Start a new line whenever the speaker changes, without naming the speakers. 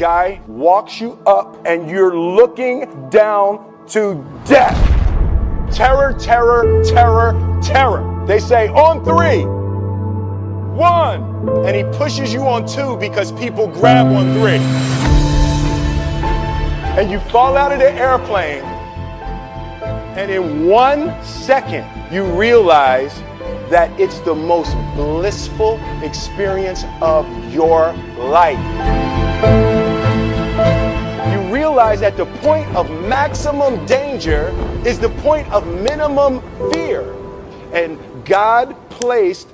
Guy walks you up and you're looking down to death. Terror, terror, terror, terror. They say on 3, 1, and he pushes you on 2 because people grab on 3. And you fall out of the airplane, and in 1 second you realize that it's the most blissful experience of your life. You realize that the point of maximum danger is the point of minimum fear. And God placed